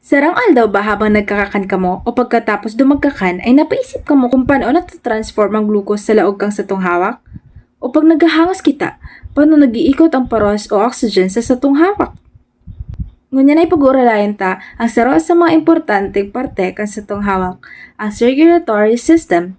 Sarang aldaw ba habang nagkakakan ka mo o pagkatapos dumagkakan ay napaisip ka mo kung paano natatransform ang glucose sa laog kang satong hawak? O pag naghahangos kita, paano nag-iikot ang paros o oxygen sa satong hawak? Ngunyan ay pag-uuralayan ta ang saro sa mga importanteng parte kang satong hawak, ang circulatory system.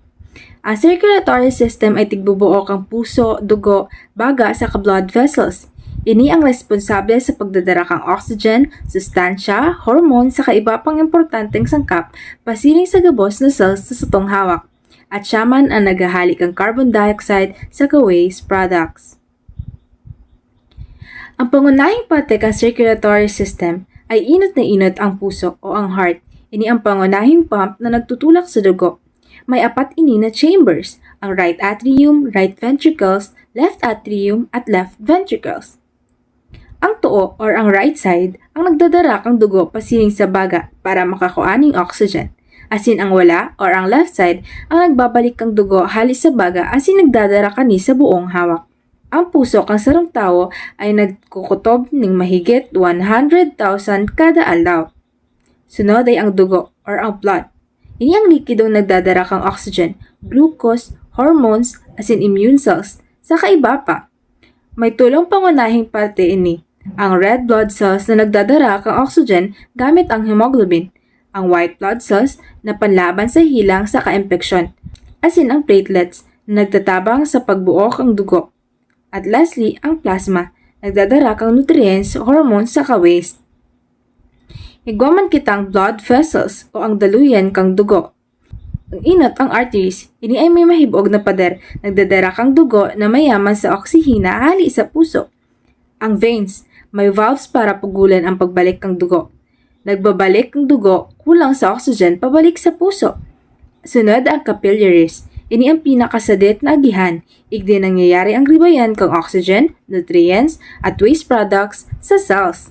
Ang circulatory system ay tigbubuo kang puso, dugo, baga sa blood vessels. Ini ang responsable sa pagdadara kang oxygen, sustansya, hormone sa iba pang importanteng sangkap pasiring sa gabos na cells sa satong hawak. At siya man ang naghahalik ang carbon dioxide sa waste products. Ang pangunahing parte ng circulatory system ay inot na inot ang puso o ang heart. Ini ang pangunahing pump na nagtutulak sa dugo. May apat ini na chambers, ang right atrium, right ventricles, left atrium, at left ventricles. Ang tuo or ang right side ang nagdadara kang dugo pasiring sa baga para makakuaning oxygen. Asin ang wala or ang left side ang nagbabalik kang dugo halis sa baga asin nagdadara kani sa buong hawak. Ang puso kang sarong tao ay nagkukutob ning mahigit 100,000 kada aldaw. Sunod ay ang dugo or ang blood. Ini ang likidong nagdadara kang oxygen, glucose, hormones, asin immune cells, sa kaiba pa. May tulong pangunahing parte ini. Ang red blood cells na nagdadara kang oxygen gamit ang hemoglobin, ang white blood cells na panlaban sa hilang sa kaimpeksyon, asin ang platelets na nagtatabang sa pagbuo kang dugo. At lastly, ang plasma, nagdadara kang nutrients, hormones sa waste. Igwaman kitang blood vessels o ang daluyan kang dugo. Ang inot ang arteries, ini ay may mahibog na pader, nagdadara kang dugo na mayaman sa oksihina hali sa puso. Ang veins, may valves para pugulan ang pagbalik ng dugo. Nagbabalik ang dugo kulang sa oxygen pabalik sa puso. Sunod ang capillaries. Ini ang pinakasadit na agihan. Igdi nangyayari ang ribayan kang oxygen, nutrients, at waste products sa cells.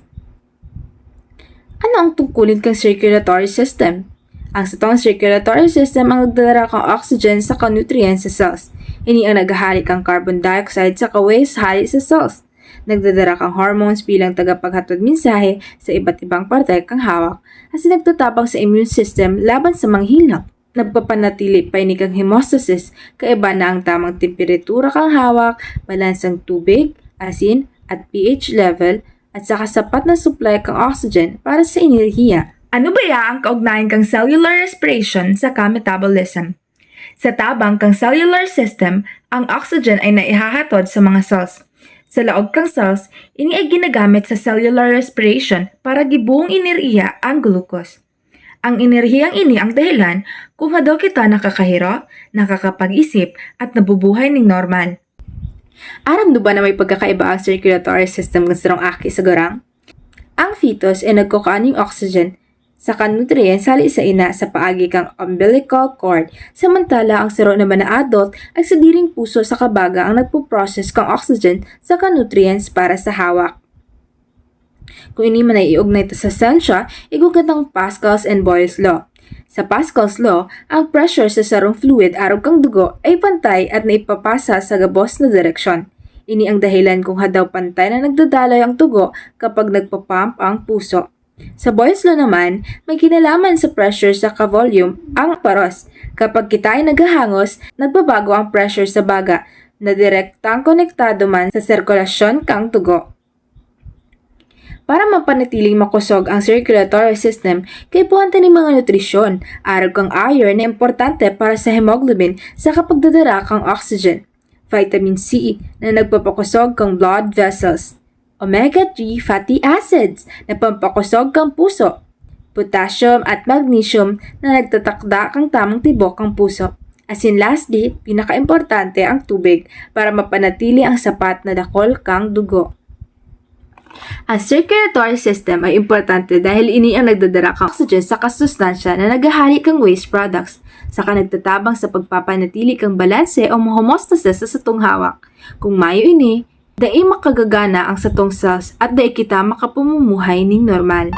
Ano ang tungkulin kang circulatory system? Ang satong circulatory system ang nagdadala kang oxygen sa nutrients sa cells. Ini ang naghahalik ang carbon dioxide sa waste hali sa cells. Nagdadala kang hormones bilang tagapaghatod mensahe sa iba't ibang parte kang hawak kasi nagtatabang sa immune system laban sa manghilak. Nagpapanatili pa ini kang hemostasis, kaiba na ang tamang temperatura kang hawak, balansang tubig, asin, at pH level, at saka sapat na supply kang oxygen para sa enerhiya. Ano ba ang kaugnayan kang cellular respiration sa metabolism? Sa tabang kang cellular system, ang oxygen ay naihahatod sa mga cells. Sa laog kang cells, ini ay ginagamit sa cellular respiration para gibuong enerhiya ang glucose. Ang enerhiyang ini ang dahilan kung daw kita nakakahiro, nakakapag-isip, at nabubuhay ng normal. Aram ba na may pagkakaiba ang circulatory system ng sarong aki sa garang? Ang fetus ay nagkukaning oxygen sa nutrients hali sa ina sa paagi kang umbilical cord, samantala ang saro naman na adult ay sa diring puso sa kabaga ang nagpo-process kang oxygen sa nutrients para sa hawak. Kung ini man ay iugnay sa sensya, igugat ang Pascal's and Boyle's law. Sa Pascal's law, ang pressure sa sarong fluid araw kang dugo ay pantay at naipapasa sa gabos na direksyon. Ini ang dahilan kung daw pantay na nagdadaloy ang dugo kapag nagpapump ang puso. Sa Boyle's law naman, may kinalaman sa pressure sa volume ang paros. Kapag kita ay naghahangos, nagbabago ang pressure sa baga na direktang konektado man sa sirkulasyon kang dugo. Para mapanatiling makusog ang circulatory system, kaipuhan ni mga nutrisyon, araw kang iron na importante para sa hemoglobin sa kapagdadara kang oxygen, vitamin C na nagpapakusog kang blood vessels, omega-3 fatty acids na pampakusog kang puso, potassium at magnesium na nagtatakda kang tamang tibok kang puso. Asin lastly, pinaka-importante ang tubig para mapanatili ang sapat na dakol kang dugo. Ang circulatory system ay importante dahil ini ang nagdadala kang oxygen sa kasustansya na naghahali kang waste products, saka nagtatabang sa pagpapanatili kang balanse o homeostasis sa satong hawak. Kung mayo ini, dai makagagana ang satong cells at dai kita makapamumuhay ning normal.